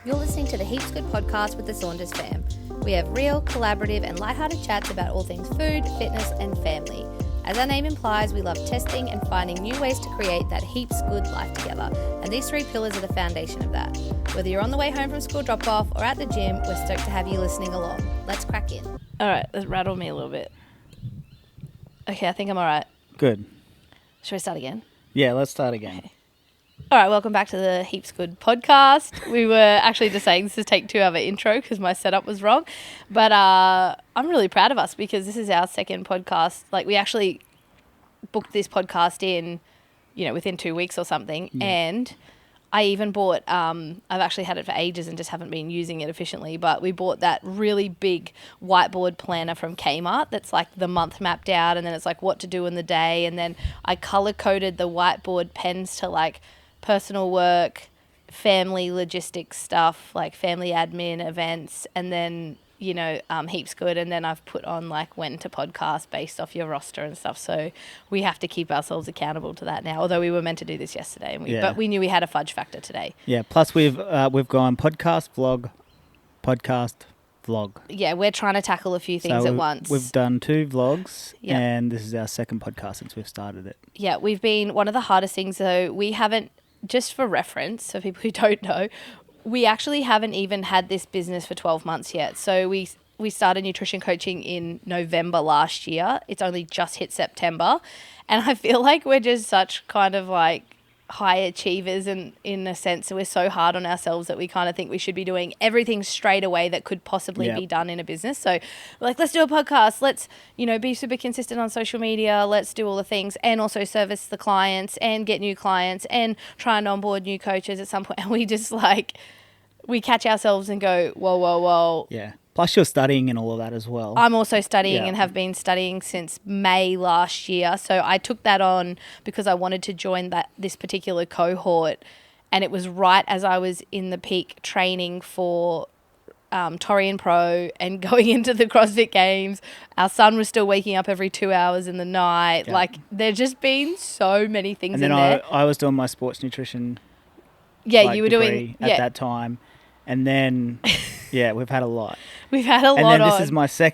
You're listening to the Heaps Good podcast with the Saunders fam. We have real, collaborative and lighthearted chats about all things food, fitness and family. As our name implies, we love testing and finding new ways to create that heaps good life together. And these three pillars are the foundation of that. Whether you're on the way home from school drop-off or at the gym, we're stoked to have you listening along. Let's crack in. All right, let's rattle me a little bit. Okay, I think I'm all right. Good. Should we start again? Yeah, let's start again. Okay. All right, welcome back to the Heaps Good podcast. We were actually just saying this is take 2 of our intro because my setup was wrong. But I'm really proud of us because this is our second podcast. Like, we actually booked this podcast in, within 2 weeks or something. Yeah. And I even bought, I've actually had it for ages and just haven't been using it efficiently, but we bought that really big whiteboard planner from Kmart that's like the month mapped out, and then it's like what to do in the day. And then I color-coded the whiteboard pens to like personal work, family logistics stuff, like family admin events, and then, Heaps Good. And then I've put on like when to podcast based off your roster and stuff. So we have to keep ourselves accountable to that now, although we were meant to do this yesterday. But we knew we had a fudge factor today. Yeah, plus we've gone podcast, vlog, podcast, vlog. Yeah, we're trying to tackle a few things at once. We've done 2 vlogs, and this is our second podcast since we've started it. Yeah, we've been, one of the hardest things though, we haven't, just for reference, for people who don't know, we actually haven't even had this business for 12 months yet. So we started nutrition coaching in November last year. It's only just hit September. And I feel like we're just such kind of like high achievers, and in a sense we're so hard on ourselves that we kind of think we should be doing everything straight away that could possibly be done in a business. So we're like, let's do a podcast, let's be super consistent on social media, let's do all the things, and also service the clients and get new clients and try and onboard new coaches at some point. And we just like, we catch ourselves and go, whoa. Yeah. Plus you're studying and all of that as well. I'm also studying and have been studying since May last year. So I took that on because I wanted to join this particular cohort. And it was right as I was in the peak training for Torian Pro and going into the CrossFit Games. Our son was still waking up every 2 hours in the night. Yeah. Like, there's just been so many things in there. And then I was doing my sports nutrition you were doing at that time. And then, we've had a lot. We've had a lot. And then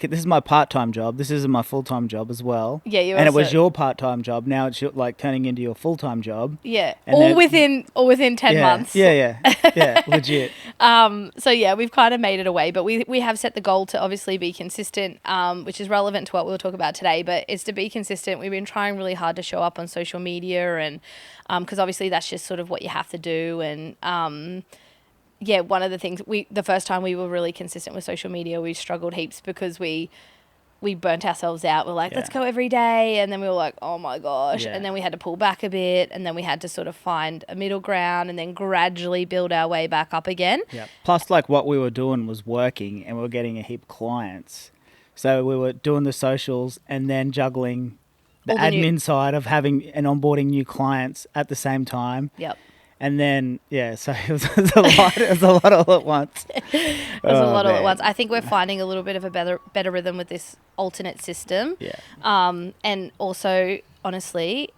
this is my part-time job. This isn't my full-time job as well. Yeah, it was your part-time job. Now it's like turning into your full-time job. Yeah, all within 10 months. Yeah, legit. So we've kind of made it away, but we have set the goal to obviously be consistent, which is relevant to what we'll talk about today. But it's to be consistent. We've been trying really hard to show up on social media, and because obviously that's just sort of what you have to do, and one of the things the first time we were really consistent with social media, we struggled heaps because we burnt ourselves out. We're like, let's go every day. And then we were like, oh my gosh. Yeah. And then we had to pull back a bit, and then we had to sort of find a middle ground and then gradually build our way back up again. Yeah. Plus, like, what we were doing was working, and we were getting a heap of clients. So we were doing the socials and then juggling the admin side of having and onboarding new clients at the same time. Yep. And then, so it was a lot. It was a lot all at once. It was a lot all at once. I think we're finding a little bit of a better rhythm with this alternate system. Yeah. And also, honestly,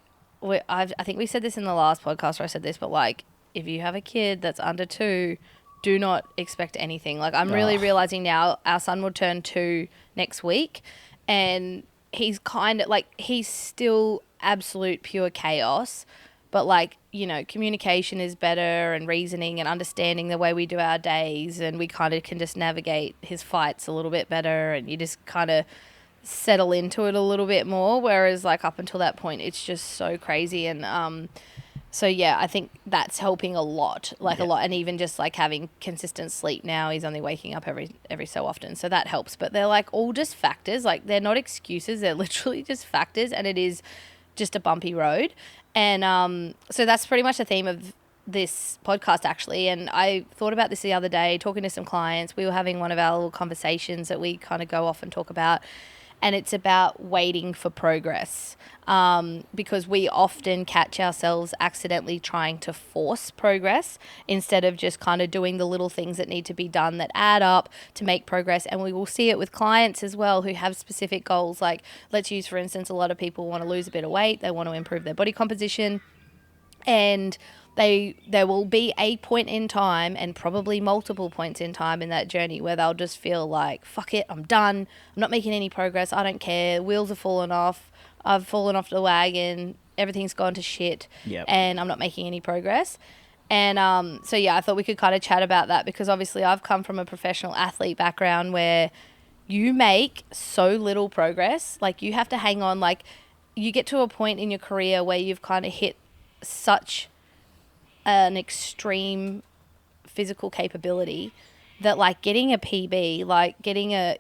I think we said this in the last podcast where I said this, but like, if you have a kid that's under 2, do not expect anything. Like, I'm really realizing now, our son will turn 2 next week, and he's kind of like, he's still absolute pure chaos. But like, communication is better, and reasoning and understanding the way we do our days, and we kind of can just navigate his fights a little bit better, and you just kind of settle into it a little bit more. Whereas like up until that point, it's just so crazy. And I think that's helping a lot, a lot. And even just like having consistent sleep now, he's only waking up every so often. So that helps. But they're like all just factors. Like, they're not excuses. They're literally just factors, and it is just a bumpy road. And so that's pretty much the theme of this podcast, actually. And I thought about this the other day, talking to some clients. We were having one of our little conversations that we kind of go off and talk about. And it's about waiting for progress, because we often catch ourselves accidentally trying to force progress instead of just kind of doing the little things that need to be done that add up to make progress. And we will see it with clients as well who have specific goals. Like, let's use, for instance, a lot of people want to lose a bit of weight. They want to improve their body composition. And there will be a point in time, and probably multiple points in time in that journey, where they'll just feel like, fuck it, I'm done. I'm not making any progress. I don't care. Wheels have fallen off. I've fallen off the wagon. Everything's gone to shit. Yep. And I'm not making any progress. And so, yeah, I thought we could kind of chat about that, because obviously I've come from a professional athlete background where you make so little progress. Like, you have to hang on. Like, you get to a point in your career where you've kind of hit such an extreme physical capability that, like, getting a PB, like getting a,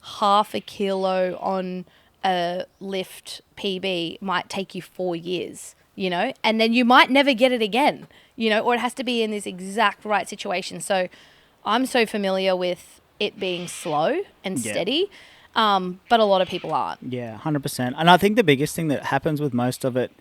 half a kilo on a lift PB might take you 4 years, and then you might never get it again, or it has to be in this exact right situation. So I'm so familiar with it being slow and steady, but a lot of people aren't. Yeah, 100%. And I think the biggest thing that happens with most of it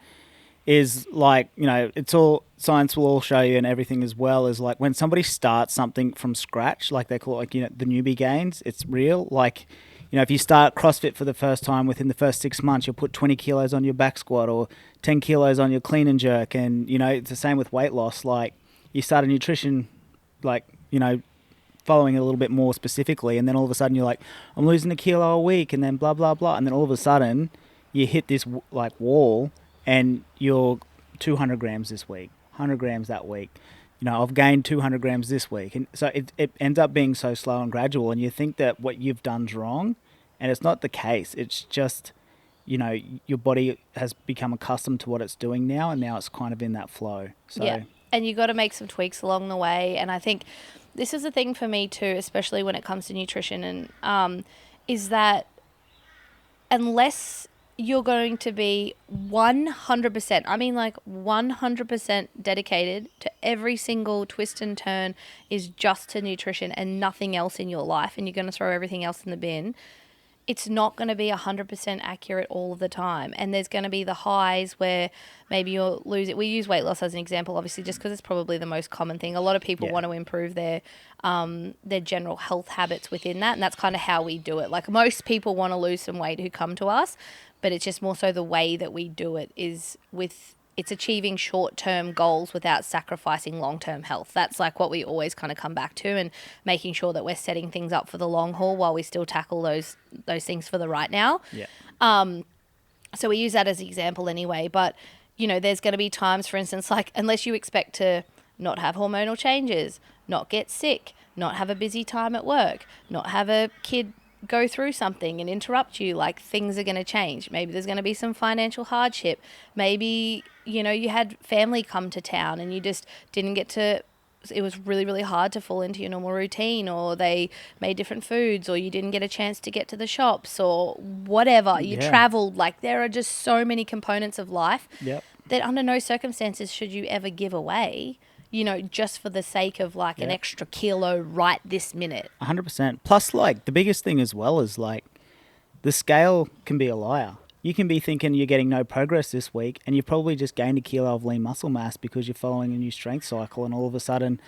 is, like, it's all, science will all show you, and everything as well, is like when somebody starts something from scratch, like they call it, like, the newbie gains, it's real. Like, if you start CrossFit for the first time, within the first 6 months, you'll put 20 kilos on your back squat or 10 kilos on your clean and jerk. And, it's the same with weight loss. Like, you start a nutrition, like, following it a little bit more specifically, and then all of a sudden you're like, I'm losing a kilo a week, and then blah, blah, blah. And then all of a sudden you hit this, like, wall, and you're 200 grams this week, 100 grams that week. I've gained 200 grams this week. And so it ends up being so slow and gradual, and you think that what you've done's wrong, and it's not the case. It's just, your body has become accustomed to what it's doing now, and now it's kind of in that flow. So, yeah, and you got to make some tweaks along the way. And I think this is the thing for me too, especially when it comes to nutrition, and is that unless you're going to be 100%, I mean, like 100% dedicated to every single twist and turn is just to nutrition and nothing else in your life, and you're going to throw everything else in the bin, it's not going to be 100% accurate all of the time. And there's going to be the highs where maybe you'll lose it. We use weight loss as an example, obviously, just because it's probably the most common thing. A lot of people want to improve their general health habits within that. And that's kind of how we do it. Like, most people want to lose some weight who come to us, but it's just more so the way that we do it is it's achieving short-term goals without sacrificing long-term health. That's like what we always kind of come back to, and making sure that we're setting things up for the long haul while we still tackle those things for the right now. Yeah. So we use that as an example anyway. But, there's going to be times, for instance, like, unless you expect to not have hormonal changes, not get sick, not have a busy time at work, not have a kid go through something and interrupt you, like, things are going to change. Maybe there's going to be some financial hardship. Maybe, you had family come to town and you just didn't get to, it was really, really hard to fall into your normal routine, or they made different foods, or you didn't get a chance to get to the shops, or whatever. You traveled. Like, there are just so many components of life that under no circumstances should you ever give away, just for the sake of, like, an extra kilo right this minute. 100%. Plus, like, the biggest thing as well is, like, the scale can be a liar. You can be thinking you're getting no progress this week, and you've probably just gained a kilo of lean muscle mass because you're following a new strength cycle, and all of a sudden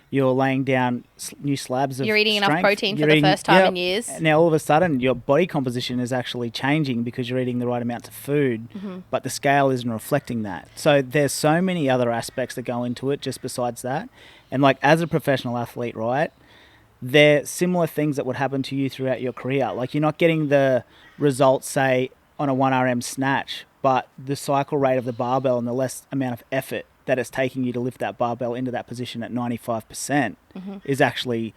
you're laying down new slabs of You're eating strength. enough protein for the first time in years. Now all of a sudden your body composition is actually changing because you're eating the right amounts of food, but the scale isn't reflecting that. So there's so many other aspects that go into it just besides that. And, like, as a professional athlete, right, they're similar things that would happen to you throughout your career. Like, you're not getting the results, say, on a 1RM snatch, but the cycle rate of the barbell and the less amount of effort that it's taking you to lift that barbell into that position at 95% is actually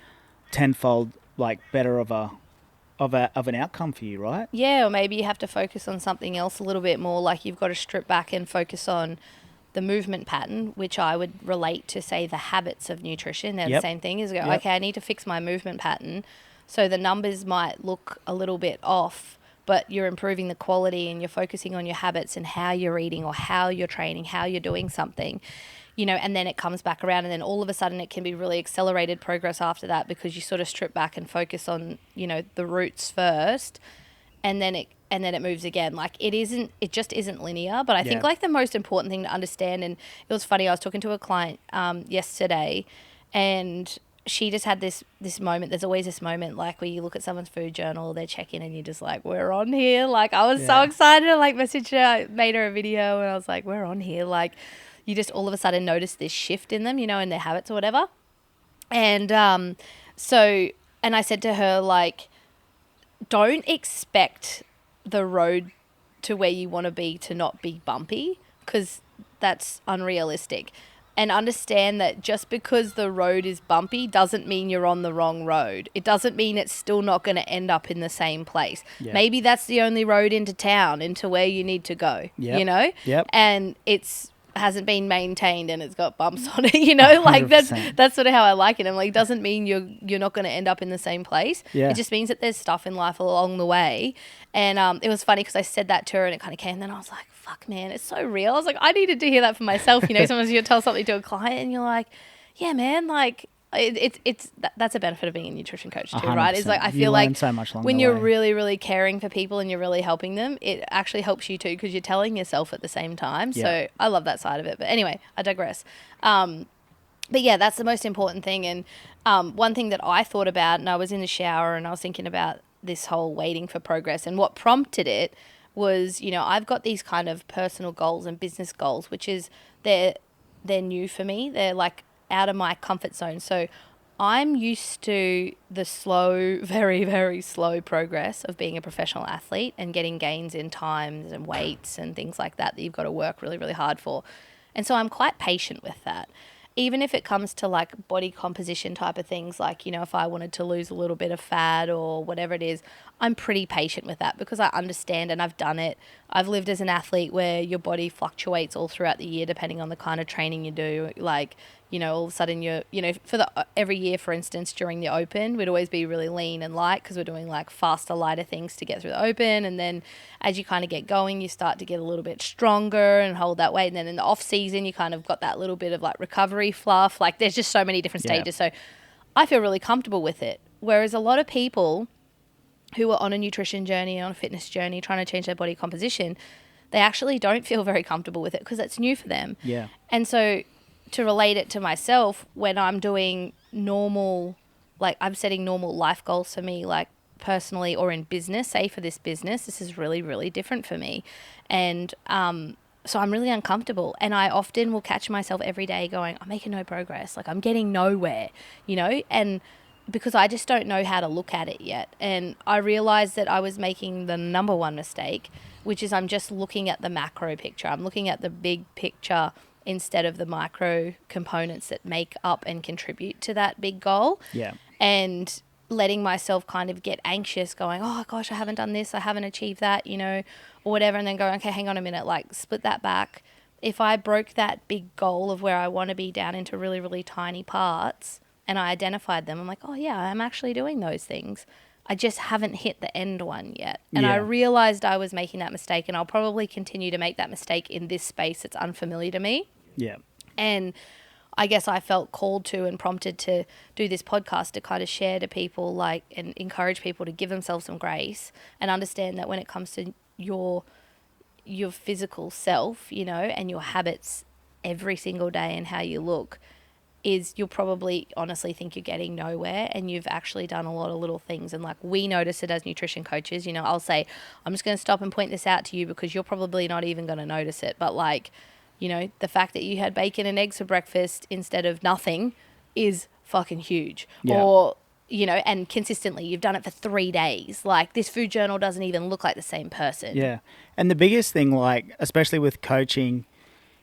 tenfold, like, better of an outcome for you, right? Yeah, or maybe you have to focus on something else a little bit more. Like, you've got to strip back and focus on the movement pattern, which I would relate to, say, the habits of nutrition. They're the same thing. Is go, okay, I need to fix my movement pattern. So the numbers might look a little bit off, but you're improving the quality and you're focusing on your habits and how you're eating or how you're training, how you're doing something, and then it comes back around, and then all of a sudden it can be really accelerated progress after that, because you sort of strip back and focus on, the roots first, and then it moves again. Like, it just isn't linear. But I think, like, the most important thing to understand, and it was funny, I was talking to a client yesterday, and she just had this moment. There's always this moment, like, where you look at someone's food journal, they check in, and you're just like, we're on here. Like, I was so excited. I, like, messaged her, I made her a video, and I was like, we're on here. Like, you just all of a sudden notice this shift in them, you know, in their habits or whatever. And and I said to her, like, don't expect the road to where you want to be to not be bumpy, because that's unrealistic. And understand that just because the road is bumpy doesn't mean you're on the wrong road. It doesn't mean it's still not going to end up in the same place. Yeah. Maybe that's the only road into town, into where you need to go, Yep. you know? Yep. And hasn't been maintained and it's got bumps on it, you know? Like 100%. that's sort of how I like it. I'm like, it doesn't mean you're not going to end up in the same place. Yeah. It just means that there's stuff in life along the way. And it was funny because I said that to her and it kind of came, and then I was like, fuck, man, it's so real. I was like, I needed to hear that for myself. You know, sometimes you tell something to a client and you're like, yeah, man, like that's a benefit of being a nutrition coach too, 100%. right? It's like, I You feel learn like so much along when the you're way. really, really caring for people and you're really helping them, it actually helps you too, because you're telling yourself at the same time. Yeah. So I love that side of it. But anyway, I digress. But yeah, that's the most important thing. And one thing that I thought about, and I was in the shower and I was thinking about this whole waiting for progress, and what prompted it was, you know, I've got these kind of personal goals and business goals, which is they're new for me. They're like out of my comfort zone. So I'm used to the slow, very, very slow progress of being a professional athlete and getting gains in times and weights and things like that you've got to work really, really hard for. And so I'm quite patient with that. Even if it comes to like body composition type of things, like, you know, if I wanted to lose a little bit of fat or whatever it is, I'm pretty patient with that because I understand and I've done it. I've lived as an athlete where your body fluctuates all throughout the year depending on the kind of training you do. Like, you know, all of a sudden every year, for instance, during the Open, we'd always be really lean and light because we're doing like faster, lighter things to get through the Open. And then as you kind of get going, you start to get a little bit stronger and hold that weight. And then in the off season, you kind of got that little bit of like recovery fluff. Like there's just so many different stages. So I feel really comfortable with it. Whereas a lot of people who are on a nutrition journey, on a fitness journey, trying to change their body composition, they actually don't feel very comfortable with it because it's new for them. Yeah. And so to relate it to myself, when I'm doing normal, like I'm setting normal life goals for me, like personally or in business, say for this business, this is really, really different for me. And so I'm really uncomfortable. And I often will catch myself every day going, I'm making no progress. Like I'm getting nowhere, you know, and because I just don't know how to look at it yet. And I realized that I was making the number one mistake, which is I'm just looking at the macro picture. I'm looking at the big picture instead of the micro components that make up and contribute to that big goal. Yeah. And letting myself kind of get anxious going, oh gosh, I haven't done this, I haven't achieved that, you know, or whatever. And then going, okay, hang on a minute, like split that back. If I broke that big goal of where I want to be down into really, really tiny parts and I identified them, I'm like, oh yeah, I'm actually doing those things. I just haven't hit the end one yet. And I realized I was making that mistake, and I'll probably continue to make that mistake in this space that's unfamiliar to me. Yeah. And I guess I felt called to and prompted to do this podcast to kind of share to people, like, and encourage people to give themselves some grace and understand that when it comes to your physical self, you know, and your habits every single day and how you look, is you'll probably honestly think you're getting nowhere, and you've actually done a lot of little things. And like we notice it as nutrition coaches, you know, I'll say, I'm just going to stop and point this out to you because you're probably not even going to notice it. But like, you know, the fact that you had bacon and eggs for breakfast instead of nothing is fucking huge. Yeah. Or, you know, and consistently you've done it for 3 days. Like this food journal doesn't even look like the same person. Yeah. And the biggest thing, like, especially with coaching,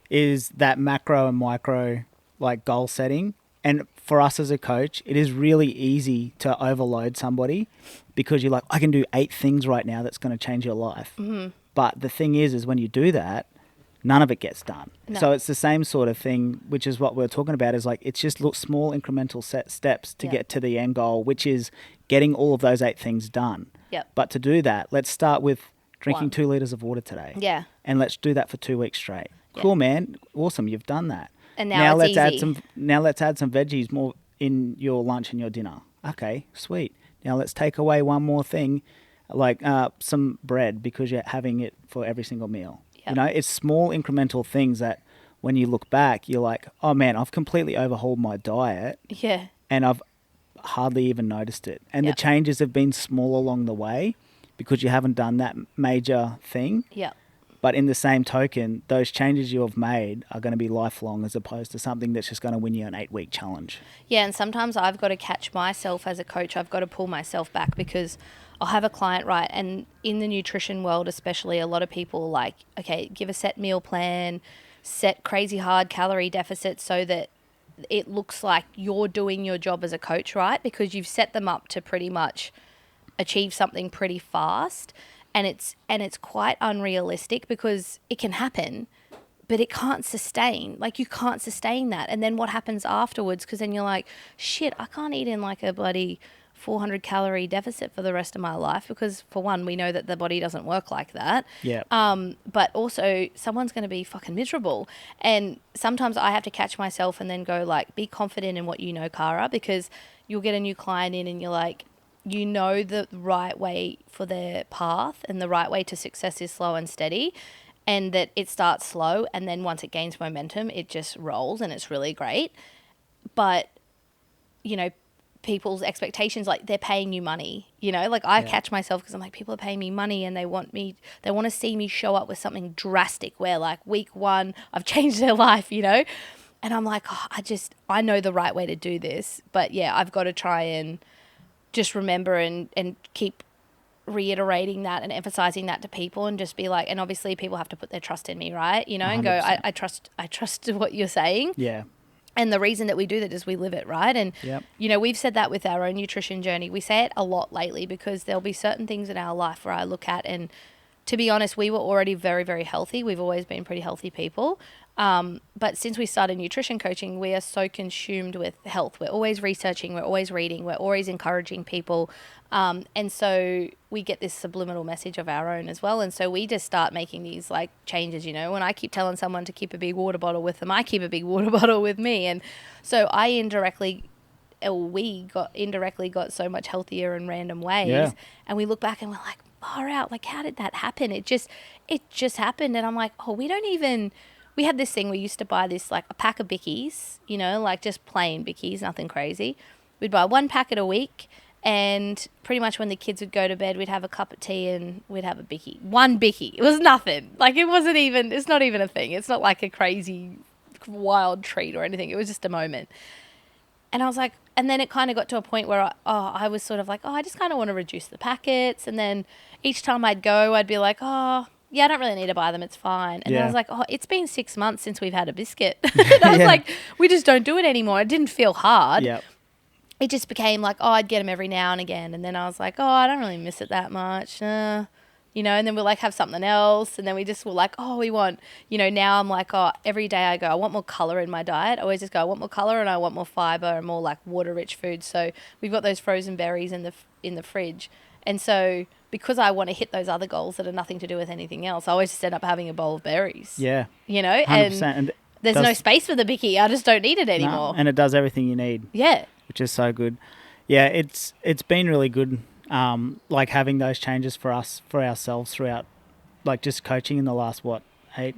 is that macro and micro, like, goal setting. And for us as a coach, it is really easy to overload somebody because you're like, I can do 8 things right now that's going to change your life. Mm-hmm. But the thing is when you do that, none of it gets done. No. So it's the same sort of thing, which is what we're talking about, is like, it's just small incremental steps to get to the end goal, which is getting all of those 8 things done. Yep. But to do that, let's start with drinking 1. 2 liters of water today. Yeah. And let's do that for 2 weeks straight. Yeah. Cool, man. Awesome. You've done that. And now it's let's easy. let's add some veggies more in your lunch and your dinner. Okay, sweet. Now let's take away one more thing, like some bread, because you're having it for every single meal. Yep. You know, it's small incremental things that when you look back, you're like, oh man, I've completely overhauled my diet. Yeah. And I've hardly even noticed it. And Yep. the changes have been small along the way because you haven't done that major thing. Yeah. But in the same token, those changes you have made are going to be lifelong as opposed to something that's just going to win you an 8-week challenge. Yeah, and sometimes I've got to catch myself as a coach. I've got to pull myself back because I'll have a client, right? And in the nutrition world especially, a lot of people like, okay, give a set meal plan, set crazy hard calorie deficits so that it looks like you're doing your job as a coach, right? Because you've set them up to pretty much achieve something pretty fast. And it's quite unrealistic because it can happen, but it can't sustain. Like, you can't sustain that. And then what happens afterwards? Because then you're like, shit, I can't eat in like a bloody 400 calorie deficit for the rest of my life because, for one, we know that the body doesn't work like that. Yeah. But also someone's going to be fucking miserable. And sometimes I have to catch myself and then go like, be confident in what you know, Cara, because you'll get a new client in and you're like, you know the right way for their path, and the right way to success is slow and steady, and that it starts slow and then once it gains momentum, it just rolls and it's really great. But, you know, people's expectations, like they're paying you money, you know, like I catch myself because I'm like, people are paying me money and they want to see me show up with something drastic where like week 1, I've changed their life, you know? And I'm like, oh, I know the right way to do this, but yeah, I've got to try and just remember and keep reiterating that and emphasizing that to people and just be like, and obviously people have to put their trust in me, right? You know, 100%. And go, I trust what you're saying. Yeah. And the reason that we do that is we live it, right? And, you know, we've said that with our own nutrition journey. We say it a lot lately because there'll be certain things in our life where I look at, and to be honest, we were already very, very healthy. We've always been pretty healthy people. But since we started nutrition coaching, we are so consumed with health. We're always researching, we're always reading, we're always encouraging people. And so we get this subliminal message of our own as well. And so we just start making these like changes, you know, when I keep telling someone to keep a big water bottle with them, I keep a big water bottle with me. And so we indirectly got so much healthier in random ways. Yeah. And we look back and we're like, far out, like how did that happen? It just happened. And I'm like, oh, we had this thing, we used to buy this, like a pack of Bickies, you know, like just plain Bickies, nothing crazy. We'd buy 1 packet a week, and pretty much when the kids would go to bed, we'd have a cup of tea and we'd have a Bicky. 1 Bicky. It was nothing. Like it's not even a thing. It's not like a crazy wild treat or anything. It was just a moment. And I was like, and then it kind of got to a point where I was sort of like, I just kind of want to reduce the packets. And then each time I'd go, I'd be like, yeah, I don't really need to buy them. It's fine. And then I was like, it's been 6 months since we've had a biscuit. And I was like, we just don't do it anymore. It didn't feel hard. Yep. It just became like, I'd get them every now and again. And then I was like, I don't really miss it that much. You know, and then we'll like have something else. And then we just were like, we want, you know, now I'm like, every day I go, I want more color in my diet. I always just go, I want more color and I want more fiber and more like water rich food. So we've got those frozen berries in the fridge. And so because I want to hit those other goals that are nothing to do with anything else, I always just end up having a bowl of berries. Yeah. You know, 100%. And there's no space for the Bicky. I just don't need it anymore. No, and it does everything you need. Yeah. Which is so good. Yeah, it's been really good, like having those changes for ourselves throughout, like just coaching in the last, 8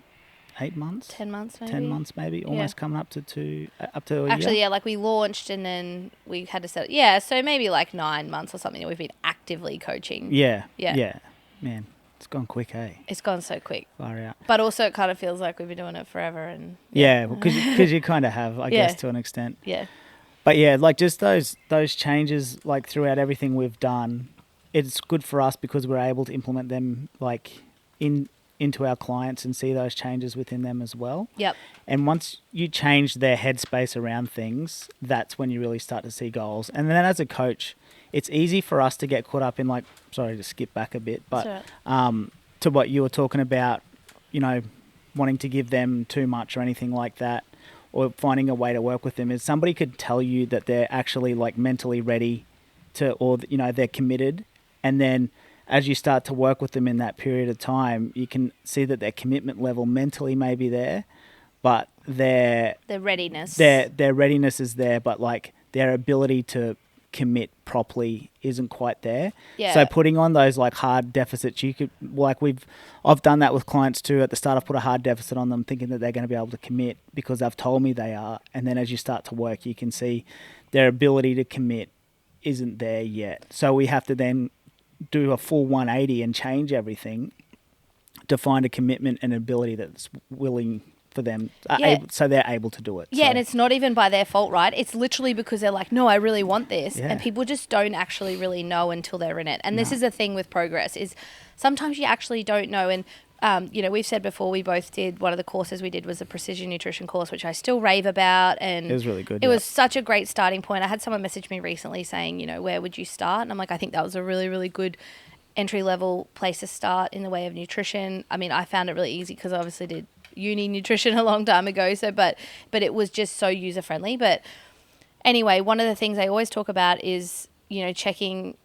months? 10 months maybe. 10 months maybe, almost coming up to a year. Actually, yeah, like we launched and then we had to set, so maybe like 9 months or something that we've been actively coaching. Yeah. Man, it's gone quick, eh? It's gone so quick. Far out. But also it kind of feels like we've been doing it forever. And yeah, because you kind of have, I guess, to an extent. Yeah. But yeah, like just those changes, like throughout everything we've done, it's good for us because we're able to implement them like into our clients and see those changes within them as well. Yep. And once you change their headspace around things, that's when you really start to see goals. And then as a coach, it's easy for us to get caught up in like, sorry to skip back a bit, but to what you were talking about, you know, wanting to give them too much or anything like that, or finding a way to work with them, is somebody could tell you that they're actually like mentally ready to, or, you know, they're committed. And then as you start to work with them in that period of time, you can see that their commitment level mentally may be there, but their readiness, their readiness is there, but like their ability to commit properly isn't quite there. Yeah. So putting on those like hard deficits, you could like I've done that with clients too. At the start, I've put a hard deficit on them, thinking that they're going to be able to commit because they've told me they are. And then as you start to work, you can see their ability to commit isn't there yet. So we have to then do a full 180 and change everything to find a commitment and ability that's willing for them, Yeah. so they're able to do it. Yeah, So, and it's not even by their fault, right? It's literally because they're like, no, I really want this. Yeah. And people just don't actually really know until they're in it. And this is the thing with progress is sometimes you actually don't know. And, you know, we've said before, we both did, one of the courses we did was a precision nutrition course, which I still rave about. And it was really good. It was such a great starting point. I had someone message me recently saying, you know, where would you start? And I'm like, I think that was a really, really good entry-level place to start in the way of nutrition. I mean, I found it really easy because I obviously did uni nutrition a long time ago, so but it was just so user friendly. But anyway, one of the things I always talk about is, you know, checking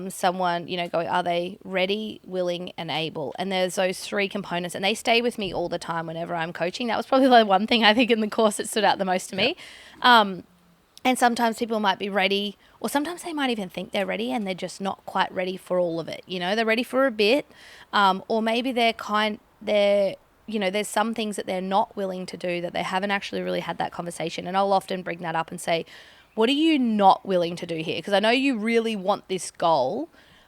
someone, you know, going, are they ready, willing, and able? And there's those three components, and they stay with me all the time whenever I'm coaching. That was probably the one thing I think in the course that stood out the most to me. And sometimes people might be ready, or sometimes they might even think they're ready and they're just not quite ready for all of it. You know, they're ready for a bit, or maybe you know, there's some things that they're not willing to do, that they haven't actually really had that conversation. And I'll often bring that up and say, what are you not willing to do here? Because I know you really want this goal,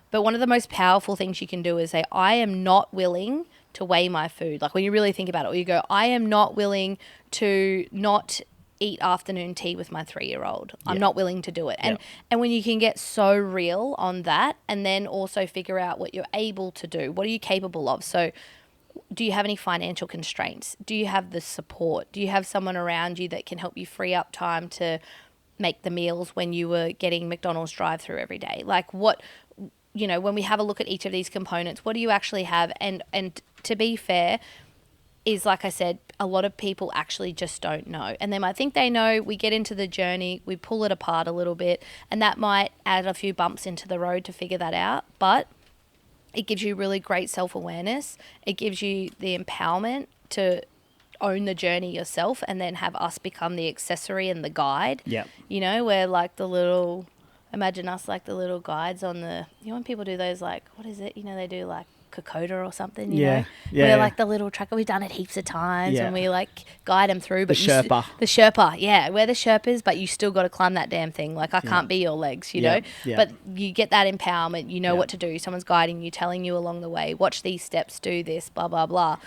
but one of the most powerful things you can do is say, I am not willing to weigh my food. Like when you really think about it, or you go, I am not willing to not eat afternoon tea with my 3-year-old. I'm not willing to do it. And when you can get so real on that, and then also figure out what you're able to do, what are you capable of? So do you have any financial constraints? Do you have the support? Do you have someone around you that can help you free up time to make the meals when you were getting McDonald's drive-through every day? Like what, you know, when we have a look at each of these components, what do you actually have? And to be fair, is like I said, a lot of people actually just don't know. And they might think they know. We get into the journey, we pull it apart a little bit, and that might add a few bumps into the road to figure that out. But it gives you really great self-awareness. It gives you the empowerment to own the journey yourself, and then have us become the accessory and the guide. Yeah. You know, we're like the little, imagine us like the little guides on the, you know, when people do those, like, what is it? You know, they do like Kokoda or something, you know? We're like the little tracker. We've done it heaps of times, and we like guide them through. But the Sherpa. The Sherpa, yeah. We're the Sherpas, but you still got to climb that damn thing. Like I can't be your legs, you know? Yeah. But you get that empowerment. You know what to do. Someone's guiding you, telling you along the way. Watch these steps, do this, blah, blah, blah.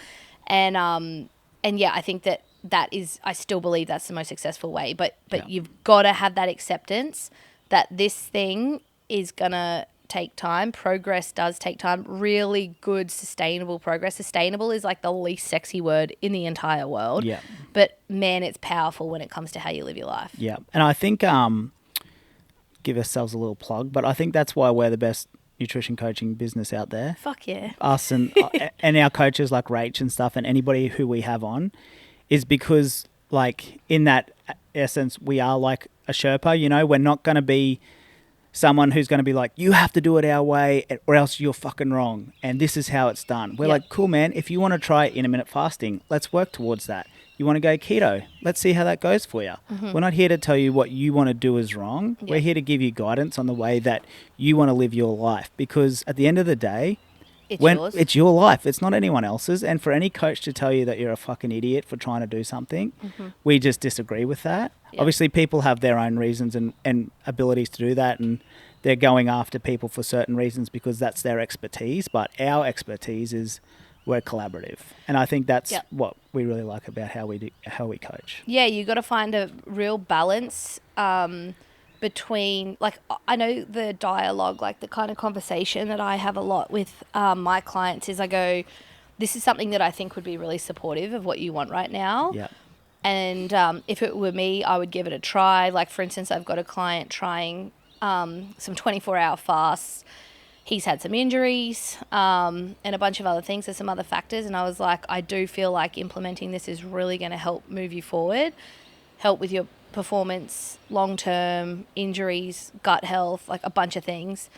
And yeah, I think that is, I still believe that's the most successful way. But you've got to have that acceptance that this thing is going to take time. Progress does take time. Really good, sustainable progress. Sustainable is like the least sexy word in the entire world. Yeah. But man, it's powerful when it comes to how you live your life. Yeah. And I think, give ourselves a little plug, but I think that's why we're the best nutrition coaching business out there. Fuck yeah. Us and our coaches like Rach and stuff, and anybody who we have on, is because like in that essence, we are like a Sherpa, you know. We're not going to be someone who's going to be like, you have to do it our way or else you're fucking wrong. And this is how it's done. We're like, cool, man. If you want to try intermittent fasting, let's work towards that. You want to go keto? Let's see how that goes for you. We're not here to tell you what you want to do is wrong. We're here to give you guidance on the way that you want to live your life. Because at the end of the day, yours. It's your life. It's not anyone else's. And for any coach to tell you that you're a fucking idiot for trying to do something, we just disagree with that. Obviously, people have their own reasons and abilities to do that, and they're going after people for certain reasons because that's their expertise. But our expertise is we're collaborative. And I think that's what we really like about how we coach. Yeah, you got to find a real balance between, like, I know the dialogue, like the kind of conversation that I have a lot with my clients is I go, this is something that I think would be really supportive of what you want right now. Yeah. And if it were me, I would give it a try. Like, for instance, I've got a client trying some 24-hour fasts. He's had some injuries and a bunch of other things. There's some other factors. And I was like, I do feel like implementing this is really going to help move you forward, help with your performance, long-term injuries, gut health, like a bunch of things.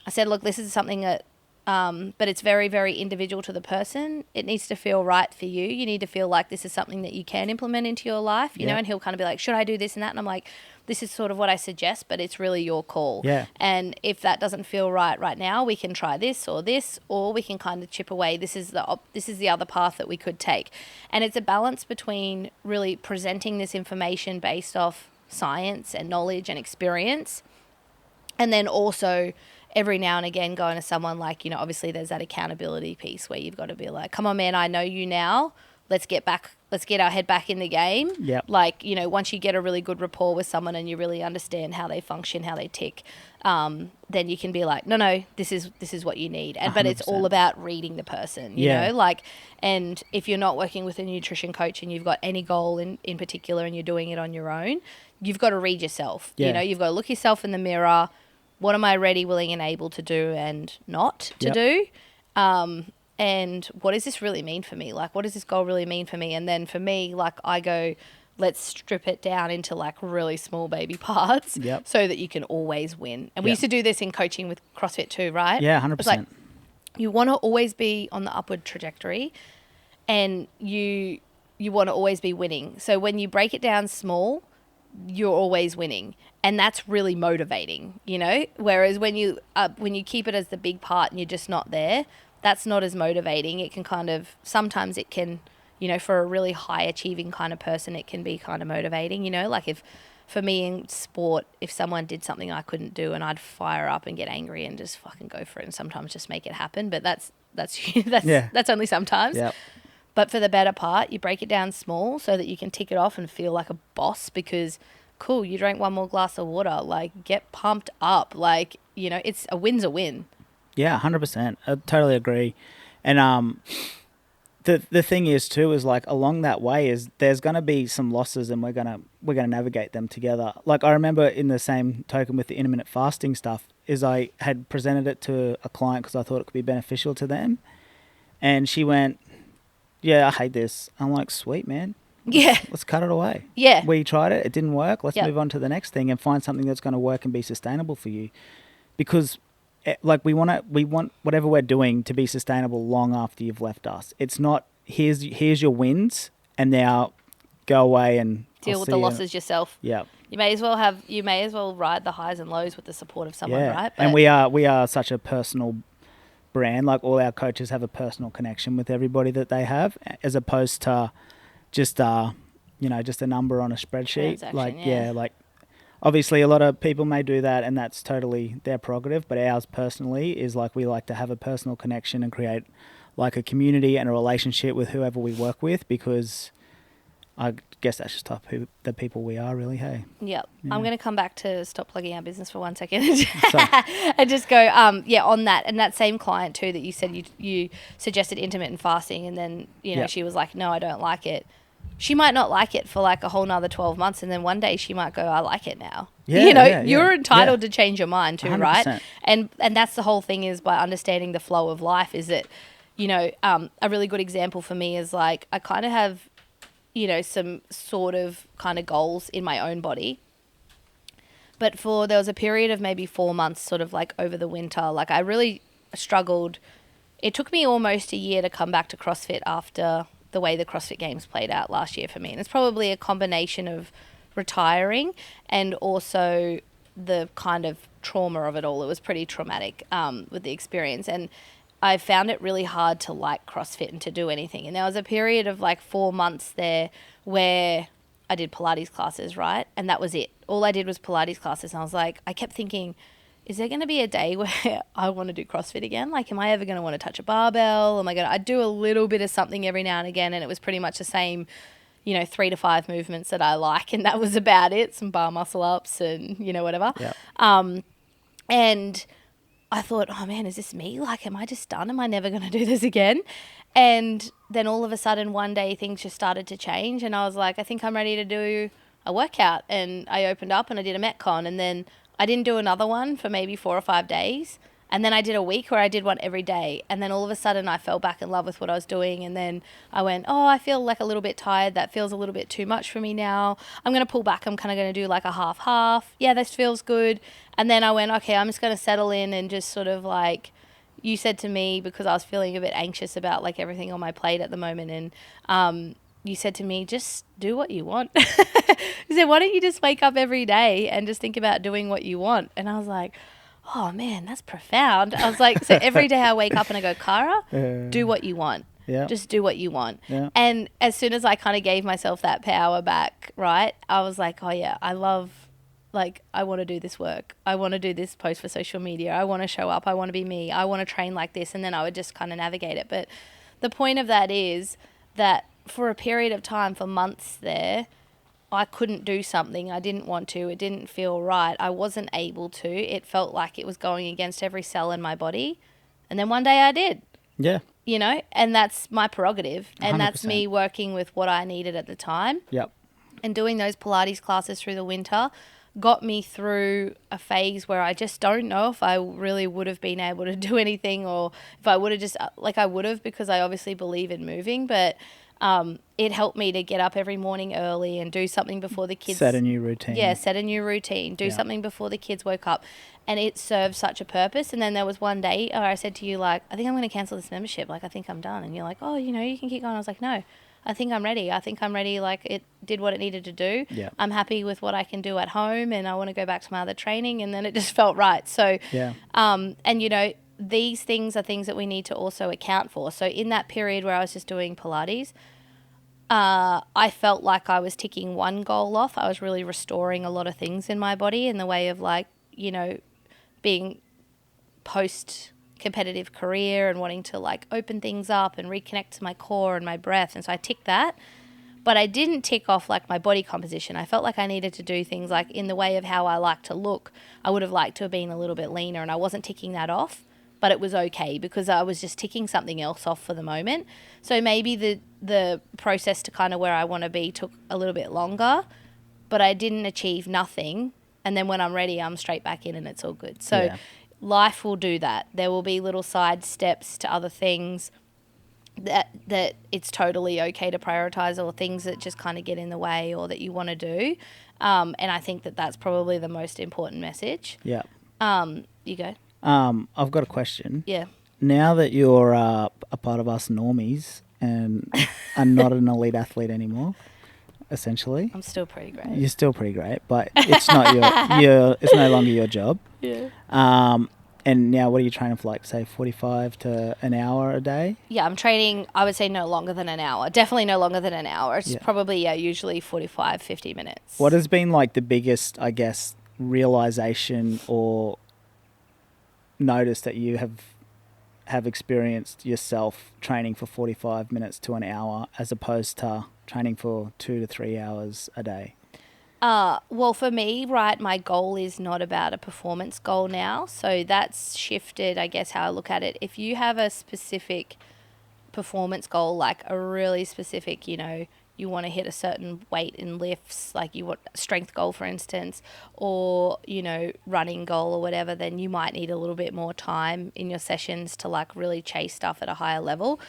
I said, look, this is something that, but it's very, very individual to the person. It needs to feel right for you. You need to feel like this is something that you can implement into your life, you know, and he'll kind of be like, should I do this and that? And I'm like, this is sort of what I suggest, but it's really your call. Yeah. And if that doesn't feel right now, we can try this, or we can kind of chip away. This is the other path that we could take. And it's a balance between really presenting this information based off science and knowledge and experience, and then also every now and again going to someone like, you know, obviously there's that accountability piece where you've got to be like, come on, man, I know you now. Let's get our head back in the game. Yep. Like, you know, once you get a really good rapport with someone and you really understand how they function, how they tick, then you can be like, no, this is what you need. But it's all about reading the person, you know, like, and if you're not working with a nutrition coach and you've got any goal in particular and you're doing it on your own, you've got to read yourself. You know, you've got to look yourself in the mirror. What am I ready, willing, and able to do and not to do? And what does this really mean for me? Like, what does this goal really mean for me? And then for me, like, I go, let's strip it down into like really small baby parts so that you can always win. And we used to do this in coaching with CrossFit too, right? Yeah, 100%. It's like, you want to always be on the upward trajectory and you want to always be winning. So when you break it down small, you're always winning. And that's really motivating, you know? Whereas when you keep it as the big part and you're just not there, that's not as motivating. It can sometimes it can, you know, for a really high achieving kind of person, it can be kind of motivating, you know, like for me in sport, if someone did something I couldn't do and I'd fire up and get angry and just fucking go for it and sometimes just make it happen. But that's only sometimes. Yep. But for the better part, you break it down small so that you can tick it off and feel like a boss because cool, you drank one more glass of water, like get pumped up. Like, you know, it's a win's a win. Yeah, 100%. I totally agree. And the thing is too is like along that way is there's going to be some losses and we're going to navigate them together. Like I remember in the same token with the intermittent fasting stuff is I had presented it to a client because I thought it could be beneficial to them. And she went, yeah, I hate this. I'm like, sweet, man. Let's cut it away. Yeah. We tried it. It didn't work. Let's move on to the next thing and find something that's going to work and be sustainable for you. Because like we want whatever we're doing to be sustainable long after you've left us. It's not here's your wins and now go away and deal with the losses yourself. Yeah. You may as well ride the highs and lows with the support of someone, right? But and we are such a personal brand. Like all our coaches have a personal connection with everybody that they have, as opposed to just just a number on a spreadsheet. Like obviously a lot of people may do that and that's totally their prerogative, but ours personally is like we like to have a personal connection and create like a community and a relationship with whoever we work with, because I guess that's just the people we are, really. Hey. Yep. Yeah. I'm going to come back to stop plugging our business for 1 second and just go, on that. And that same client too that you said you suggested intermittent fasting and then, you know, she was like, no, I don't like it. She might not like it for like a whole nother 12 months and then one day she might go, I like it now. Yeah, you're entitled to change your mind too, 100%. Right? And that's the whole thing, is by understanding the flow of life, is that, you know, a really good example for me is like I kind of have, you know, some sort of kind of goals in my own body. But there was a period of maybe 4 months sort of like over the winter, like I really struggled. It took me almost a year to come back to CrossFit after the way the CrossFit Games played out last year for me. And it's probably a combination of retiring and also the kind of trauma of it all. It was pretty traumatic with the experience. And I found it really hard to like CrossFit and to do anything. And there was a period of like 4 months there where I did Pilates classes, right? And that was it. All I did was Pilates classes. And I was like, I kept thinking, is there going to be a day where I want to do CrossFit again? Like, am I ever going to want to touch a barbell? I'd do a little bit of something every now and again. And it was pretty much the same, 3 to 5 movements that I like. And that was about it. Some bar muscle ups and, whatever. Yeah. And I thought, oh man, is this me? Like, am I just done? Am I never going to do this again? And then all of a sudden one day things just started to change. And I was like, I think I'm ready to do a workout. And I opened up and I did a Metcon, and then I didn't do another one for maybe 4 or 5 days. And then I did a week where I did one every day. And then all of a sudden I fell back in love with what I was doing. And then I went, oh, I feel like a little bit tired. That feels a little bit too much for me now. I'm going to pull back. I'm kind of going to do like a half. Yeah, this feels good. And then I went, okay, I'm just going to settle in and just sort of like, you said to me, because I was feeling a bit anxious about like everything on my plate at the moment. And you said to me, just do what you want. You said, why don't you just wake up every day and just think about doing what you want? And I was like, oh man, that's profound. I was like, so every day I wake up and I go, Cara, do what you want. Yeah. Just do what you want. Yeah. And as soon as I kind of gave myself that power back, right, I was like, oh yeah, I love like, I want to do this work. I want to do this post for social media. I want to show up. I want to be me. I want to train like this. And then I would just kind of navigate it. But the point of that is that for a period of time, for months there, I couldn't do something. I didn't want to. It didn't feel right. I wasn't able to. It felt like it was going against every cell in my body. And then one day I did. Yeah. You know, and that's my prerogative. And 100%. that's me working with what I needed at the time. Yep. And doing those Pilates classes through the winter got me through a phase where I just don't know if I really would have been able to do anything, or if I would have just, like, I would have, because I obviously believe in moving, but it helped me to get up every morning early and do something before the kids. Set a new routine. Yeah, set a new routine. Do something before the kids woke up. And it served such a purpose. And then there was one day where I said to you, like, I think I'm going to cancel this membership. Like, I think I'm done. And you're like, oh, you know, you can keep going. I was like, no, I think I'm ready. I think I'm ready. Like, it did what it needed to do. Yeah. I'm happy with what I can do at home, and I want to go back to my other training. And then it just felt right. So, and, you know, these things are things that we need to also account for. So in that period where I was just doing Pilates, I felt like I was ticking one goal off. I was really restoring a lot of things in my body in the way of, like, you know, being post-competitive career and wanting to, like, open things up and reconnect to my core and my breath. And so I ticked that. But I didn't tick off, like, my body composition. I felt like I needed to do things, like, in the way of how I like to look. I would have liked to have been a little bit leaner, and I wasn't ticking that off. But it was okay because I was just ticking something else off for the moment. So maybe the process to kind of where I want to be took a little bit longer, but I didn't achieve nothing. And then when I'm ready, I'm straight back in and it's all good. So life will do that. There will be little side steps to other things that it's totally okay to prioritize, or things that just kind of get in the way or that you want to do. And I think that that's probably the most important message. Yeah. You go. I've got a question. Yeah. Now that you're a part of us normies and are not an elite athlete anymore, essentially. I'm still pretty great. You're still pretty great, but it's not your it's no longer your job. Yeah. And now what are you training for, like, say 45 to an hour a day? Yeah, I'm training, I would say, no longer than an hour. Definitely no longer than an hour. It's probably, usually 45, 50 minutes. What has been, like, the biggest, I guess, realization or notice that you have experienced yourself training for 45 minutes to an hour as opposed to training for 2 to 3 hours a day? Well, for me, right, my goal is not about a performance goal now. So that's shifted, I guess, how I look at it. If you have a specific performance goal, like a really specific, you know, you want to hit a certain weight in lifts, like you want a strength goal, for instance, or, you know, running goal or whatever, then you might need a little bit more time in your sessions to, like, really chase stuff at a higher level.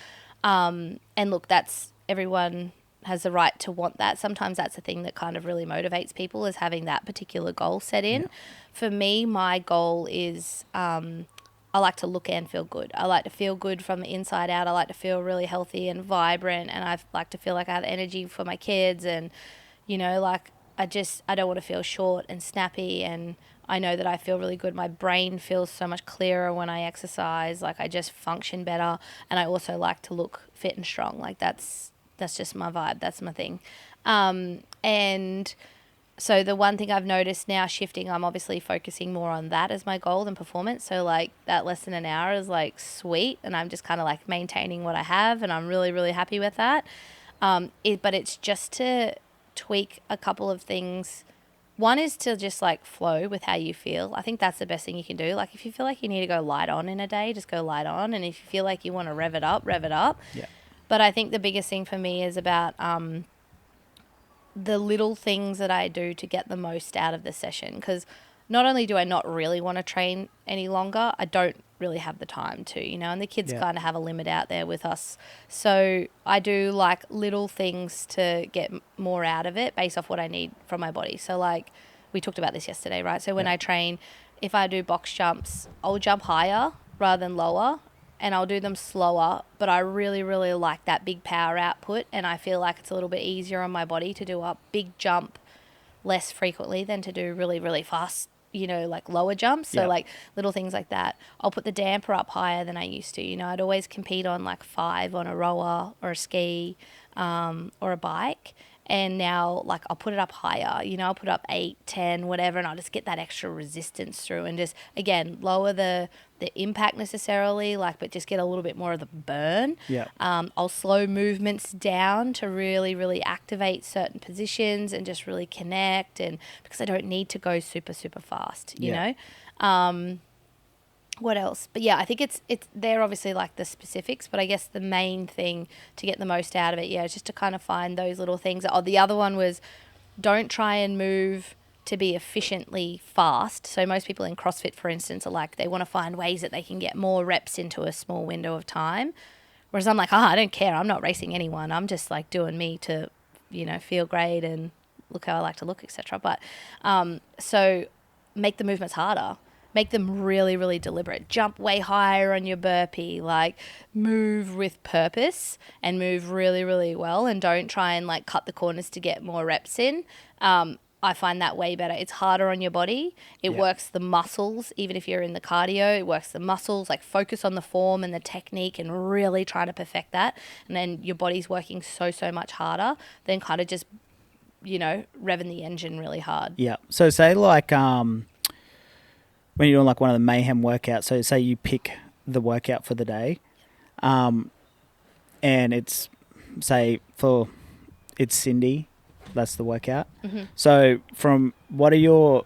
And look, that's, everyone has the right to want that. Sometimes that's the thing that kind of really motivates people, is having that particular goal set in. Yeah. For me, my goal is I like to look and feel good. I like to feel good from the inside out. I like to feel really healthy and vibrant, and I like to feel like I have energy for my kids, and, you know, like, I don't want to feel short and snappy, and I know that I feel really good. My brain feels so much clearer when I exercise. Like, I just function better, and I also like to look fit and strong. Like, that's just my vibe. That's my thing. And so the one thing I've noticed now shifting, I'm obviously focusing more on that as my goal than performance. So, like, that less than an hour is, like, sweet, and I'm just kind of, like, maintaining what I have, and I'm really, really happy with that. But it's just to tweak a couple of things. One is to just, like, flow with how you feel. I think that's the best thing you can do. Like, if you feel like you need to go light on in a day, just go light on. And if you feel like you want to rev it up, rev it up. Yeah. But I think the biggest thing for me is about the little things that I do to get the most out of the session. Because not only do I not really want to train any longer, I don't really have the time to, you know, and the kids kind of have a limit out there with us. So I do, like, little things to get more out of it based off what I need from my body. So, like, we talked about this yesterday, right? So when I train, if I do box jumps, I'll jump higher rather than lower, and I'll do them slower, but I really, really like that big power output, and I feel like it's a little bit easier on my body to do a big jump less frequently than to do really, really fast, you know, like, lower jumps. So, like, little things like that. I'll put the damper up higher than I used to. You know, I'd always compete on, like, 5 on a rower or a ski or a bike, And now, like, I'll put it up higher, I'll put up 8, 10, whatever, and I'll just get that extra resistance through and just, again, lower the impact necessarily, like, but just get a little bit more of the burn. Yeah. I'll slow movements down to really, really activate certain positions and just really connect, and because I don't need to go super, super fast, you know. What else? But yeah, I think it's they're obviously like the specifics, but I guess the main thing to get the most out of it, is just to kind of find those little things. Oh, the other one was, don't try and move to be efficiently fast. So most people in CrossFit, for instance, are like, they want to find ways that they can get more reps into a small window of time. Whereas I'm like, I don't care. I'm not racing anyone. I'm just like doing me to, feel great and look how I like to look, etc. But so make the movements harder. Make them really, really deliberate. Jump way higher on your burpee. Like, move with purpose and move really, really well. And don't try and like cut the corners to get more reps in. I find that way better. It's harder on your body. It works the muscles, even if you're in the cardio. It works the muscles. Like, focus on the form and the technique and really try to perfect that. And then your body's working so, so much harder than kind of just, revving the engine really hard. Yeah. So say like when you're doing like one of the mayhem workouts, so say you pick the workout for the day, and it's, say, it's Cindy, that's the workout. Mm-hmm. So what's your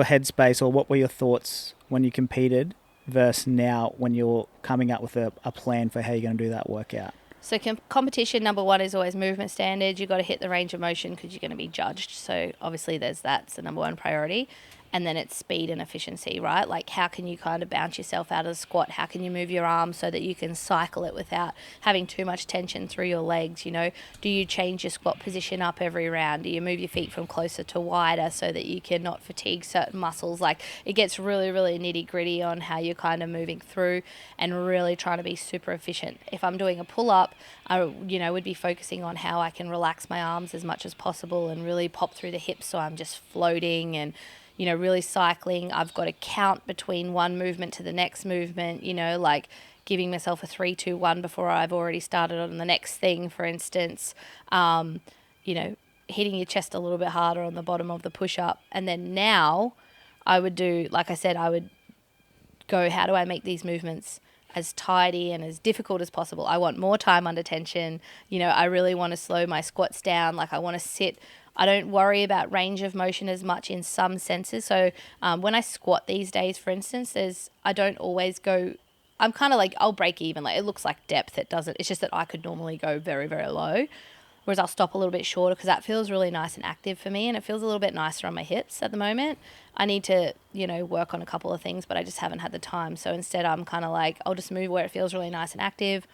headspace, or what were your thoughts when you competed versus now when you're coming up with a plan for how you're going to do that workout? So competition, number one, is always movement standards. You've got to hit the range of motion because you're going to be judged. So obviously that's the number one priority. And then it's speed and efficiency, right? Like, how can you kind of bounce yourself out of the squat? How can you move your arms so that you can cycle it without having too much tension through your legs? Do you change your squat position up every round? Do you move your feet from closer to wider so that you can not fatigue certain muscles? Like, it gets really, really nitty gritty on how you're kind of moving through and really trying to be super efficient. If I'm doing a pull up, I, would be focusing on how I can relax my arms as much as possible and really pop through the hips so I'm just floating and, really cycling. I've got to count between one movement to the next movement, like giving myself a 3, 2, 1 before I've already started on the next thing, for instance. Hitting your chest a little bit harder on the bottom of the push-up. And then now I would do, like I said, I would go, how do I make these movements as tidy and as difficult as possible? I want more time under tension. I really want to slow my squats down. Like, I want to sit. I don't worry about range of motion as much in some senses. So when I squat these days, for instance, I don't always go, I'm kind of like, I'll break even. Like, it looks like depth. It doesn't. It's just that I could normally go very, very low. Whereas I'll stop a little bit shorter because that feels really nice and active for me, and it feels a little bit nicer on my hips at the moment. I need to, work on a couple of things, but I just haven't had the time. So instead I'm kind of like, I'll just move where it feels really nice and active.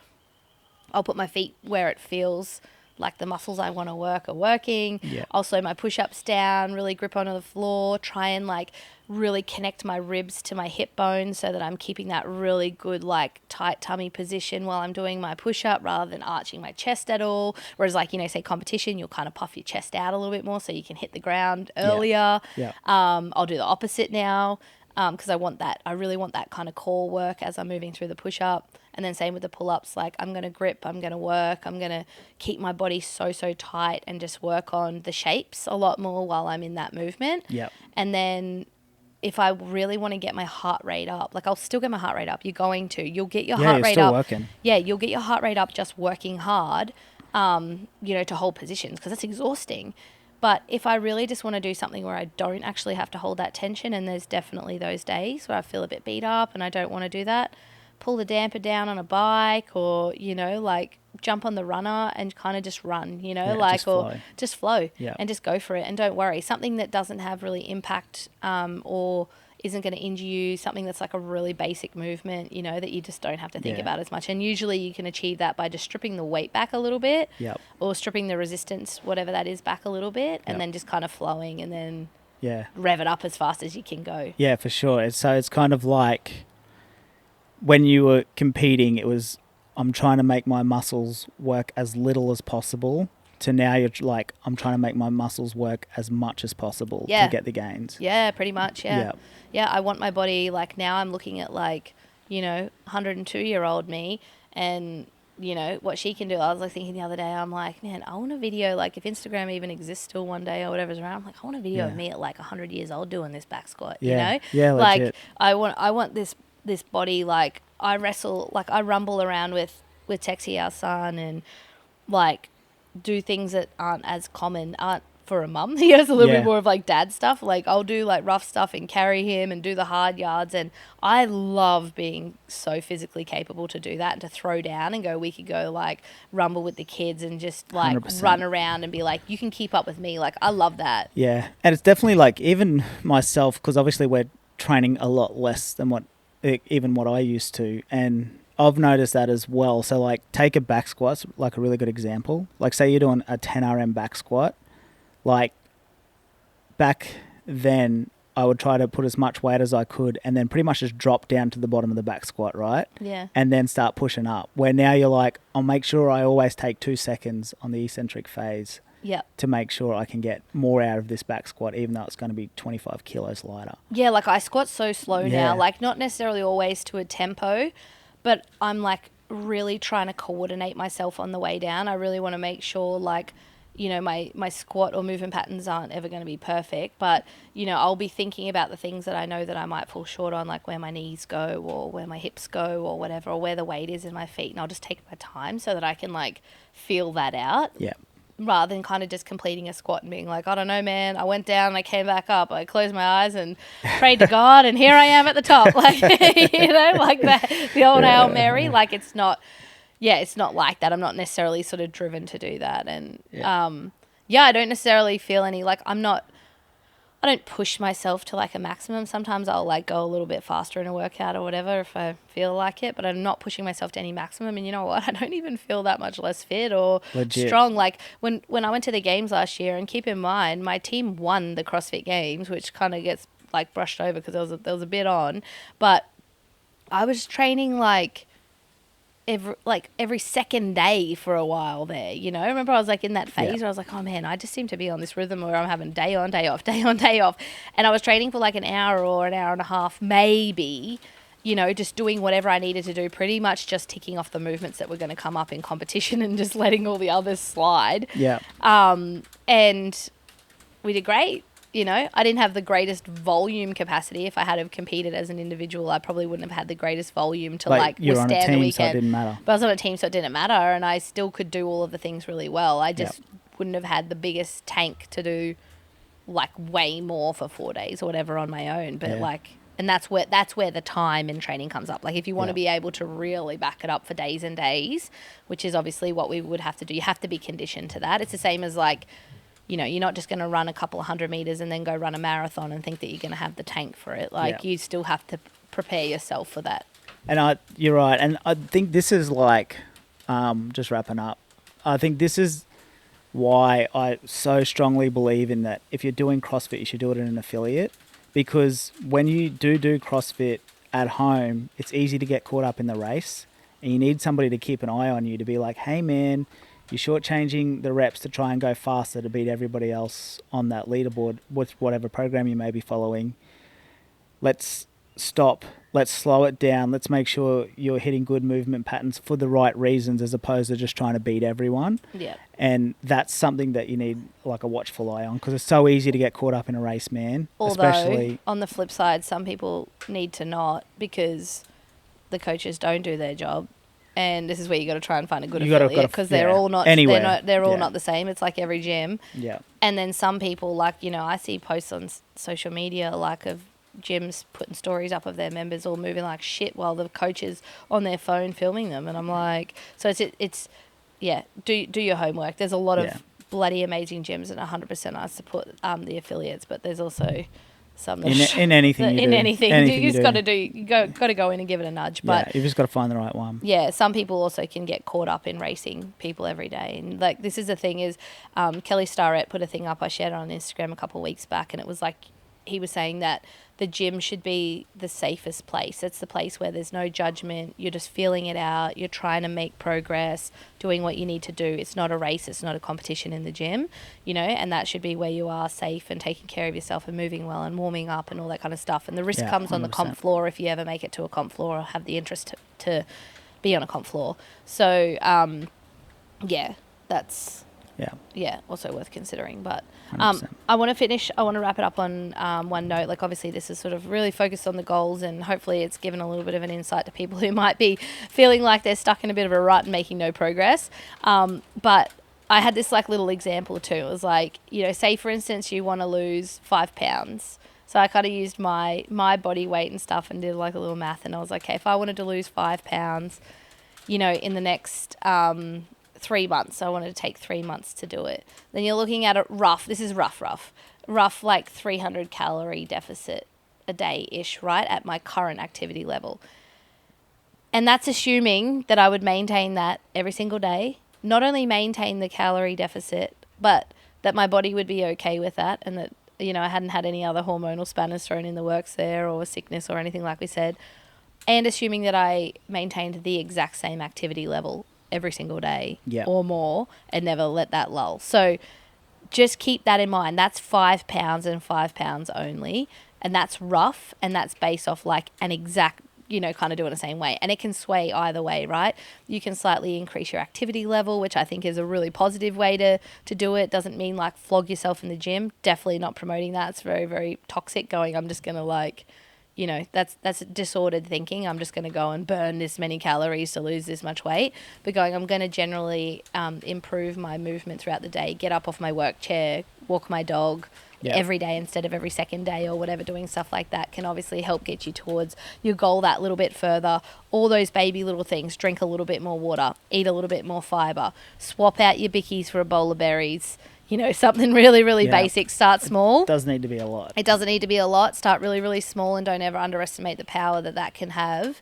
I'll put my feet where it feels like the muscles I want to work are working. Yeah. I'll slow my push-ups down, really grip onto the floor, try and like really connect my ribs to my hip bones so that I'm keeping that really good like tight tummy position while I'm doing my push-up rather than arching my chest at all. Whereas like, say competition, you'll kind of puff your chest out a little bit more so you can hit the ground earlier. Yeah. I'll do the opposite now because I really want that kind of core work as I'm moving through the push-up. And then same with the pull-ups, like I'm going to grip, I'm going to work, I'm going to keep my body so tight and just work on the shapes a lot more while I'm in that movement. Yep. And then if I really want to get my heart rate up, like I'll still get my heart rate up. You're going to. You'll get your heart rate still up. Working. Yeah, you'll get your heart rate up just working hard, to hold positions because that's exhausting. But if I really just want to do something where I don't actually have to hold that tension, and there's definitely those days where I feel a bit beat up and I don't want to do that, pull the damper down on a bike or, like jump on the runner and kind of just run, just flow and just go for it. And don't worry, something that doesn't have really impact or isn't going to injure you, something that's like a really basic movement, that you just don't have to think about as much. And usually you can achieve that by just stripping the weight back a little bit or stripping the resistance, whatever that is, back a little bit and then just kind of flowing and then rev it up as fast as you can go. Yeah, for sure. So it's kind of like when you were competing, it was, I'm trying to make my muscles work as little as possible, to now you're like, I'm trying to make my muscles work as much as possible to get the gains. Yeah, pretty much. Yeah. I want my body, like now I'm looking at like, 102-year-old me and you know, what she can do. I was like thinking the other day, I'm like, man, I want a video, like if Instagram even exists still one day or whatever's around, I'm like, I want a video of me at like 100 years old doing this back squat, you know? Yeah, like legit. I want this body, like I wrestle, like I rumble around with Texie, our son, and like do things that aren't as common, aren't for a mum. He has a little bit more of like dad stuff. Like I'll do like rough stuff and carry him and do the hard yards. And I love being so physically capable to do that and to throw down and go, we could go like rumble with the kids and just like 100%. run around and be like, you can keep up with me. Like I love that. Yeah. And it's definitely like even myself, because obviously we're training a lot less than what I used to. And I've noticed that as well. So like take a back squat, like a really good example. Like say you're doing a 10 RM back squat. Like back then, I would try to put as much weight as I could and then pretty much just drop down to the bottom of the back squat, right? Yeah. And then start pushing up. Where now you're like, I'll make sure I always take 2 seconds on the eccentric phase to make sure I can get more out of this back squat, even though it's going to be 25 kilos lighter. Yeah, like I squat so slow now, like not necessarily always to a tempo, but I'm like really trying to coordinate myself on the way down. I really want to make sure like, you know, my squat or movement patterns aren't ever going to be perfect, but, you know, I'll be thinking about the things that I know that I might fall short on, like where my knees go or where my hips go or whatever, or where the weight is in my feet. And I'll just take my time so that I can like feel that out. Yeah. Rather than kind of just completing a squat and being like, I don't know, man, I went down and I came back up. I closed my eyes and prayed to God and here I am at the top. Like, you know, like that, the old Hail Mary. Like it's not like that. I'm not necessarily sort of driven to do that. And I don't necessarily feel any, like I don't push myself to like a maximum. Sometimes I'll like go a little bit faster in a workout or whatever if I feel like it, but I'm not pushing myself to any maximum. And you know what? I don't even feel that much less fit or strong. Like when I went to the games last year, and keep in mind, my team won the CrossFit Games, which kind of gets like brushed over because there was a bit on, but I was training like every second day for a while there, you know. I remember I was like in that phase where I was like, oh man, I just seem to be on this rhythm where I'm having day on, day off, day on, day off. And I was training for like an hour or an hour and a half, maybe, you know, just doing whatever I needed to do, pretty much just ticking off the movements that were going to come up in competition and just letting all the others slide. Yeah. And we did great. You know, I didn't have the greatest volume capacity. If I had have competed as an individual, I probably wouldn't have had the greatest volume to like you're withstand on a team, the weekend. so it didn't matter. But I was on a team, so it didn't matter, and I still could do all of the things really well. I just wouldn't have had the biggest tank to do like way more for 4 days or whatever on my own. But and that's where the time and training comes up. Like if you want to be able to really back it up for days and days, which is obviously what we would have to do. You have to be conditioned to that. It's the same as like, you know, you're not just going to run a couple of 100 meters and then go run a marathon and think that you're going to have the tank for it. Like you still have to prepare yourself for that. And you're right. And I think this is like, just wrapping up, I think this is why I so strongly believe in that if you're doing CrossFit, you should do it in an affiliate, because when you do CrossFit at home, it's easy to get caught up in the race, and you need somebody to keep an eye on you to be like, hey man, you're shortchanging the reps to try and go faster to beat everybody else on that leaderboard with whatever program you may be following. Let's stop. Let's slow it down. Let's make sure you're hitting good movement patterns for the right reasons, as opposed to just trying to beat everyone. Yeah. And that's something that you need like a watchful eye on, because it's so easy to get caught up in a race, man. Although, especially on the flip side, some people need to not, because the coaches don't do their job. And this is where you got to try and find a good affiliate, because they're all not they're all not the same. It's like every gym. Yeah. And then some people, like, you know, I see posts on social media like of gyms putting stories up of their members all moving like shit while the coach is on their phone filming them, and I'm like, so it's do your homework. There's a lot of bloody amazing gyms, and 100% I support the affiliates, but there's also some in anything you just got to go in and give it a nudge. But you've just got to find the right one. Yeah, some people also can get caught up in racing people every day, and like this is the thing is, Kelly Starrett put a thing up, I shared it on Instagram a couple of weeks back, and it was like he was saying that the gym should be the safest place. It's the place where there's no judgment. You're just feeling it out. You're trying to make progress, doing what you need to do. It's not a race. It's not a competition in the gym, you know, and that should be where you are safe and taking care of yourself and moving well and warming up and all that kind of stuff. And the risk comes on the 100%. comp floor if you ever make it to a comp floor or have the interest to be on a comp floor. So, yeah, that's also worth considering. But 100%. I want to wrap it up on one note. Like, obviously, this is sort of really focused on the goals, and hopefully it's given a little bit of an insight to people who might be feeling like they're stuck in a bit of a rut and making no progress. But I had this like little example too. It was like, say for instance you want to lose 5 pounds. So I kind of used my body weight and stuff and did like a little math, and I was like, okay, if I wanted to lose 5 pounds, in the next 3 months, so I wanted to take 3 months to do it. Then you're looking at this is rough, like 300 calorie deficit a day-ish, right, at my current activity level. And that's assuming that I would maintain that every single day. Not only maintain the calorie deficit, but that my body would be okay with that, and that, I hadn't had any other hormonal spanners thrown in the works there, or sickness or anything like we said. And assuming that I maintained the exact same activity level every single day or more, and never let that lull. So just keep that in mind. That's 5 pounds and 5 pounds only. And that's rough, and that's based off like an exact, kind of doing the same way. And it can sway either way, right? You can slightly increase your activity level, which I think is a really positive way to do it. Doesn't mean like flog yourself in the gym. Definitely not promoting that. It's very, very toxic going, I'm just going to that's disordered thinking. I'm just going to go and burn this many calories to lose this much weight. But I'm going to generally improve my movement throughout the day, get up off my work chair, walk my dog, every day instead of every second day or whatever. Doing stuff like that can obviously help get you towards your goal that little bit further. All those baby little things: drink a little bit more water, eat a little bit more fiber, swap out your bickies for a bowl of berries. Something really, really basic. Start small. It doesn't need to be a lot. It doesn't need to be a lot. Start really, really small, and don't ever underestimate the power that can have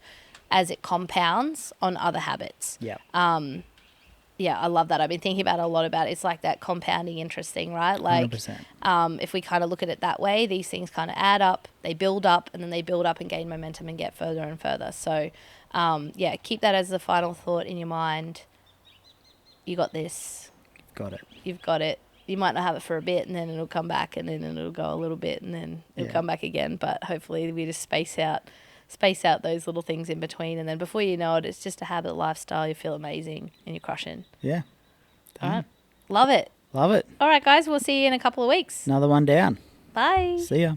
as it compounds on other habits. Yeah. I love that. I've been thinking about it a lot about it. It's like that compounding interest thing, right? Like, 100%. If we kind of look at it that way, these things kind of add up, they build up, and then they build up and gain momentum and get further and further. So, keep that as the final thought in your mind. You got this. Got it. You've got it. You might not have it for a bit, and then it'll come back, and then it'll go a little bit, and then it'll come back again. But hopefully we just space out those little things in between, and then before you know it, it's just a habit lifestyle. You feel amazing, and you're crushing. Yeah. All right. Love it. Love it. All right, guys. We'll see you in a couple of weeks. Another one down. Bye. See ya.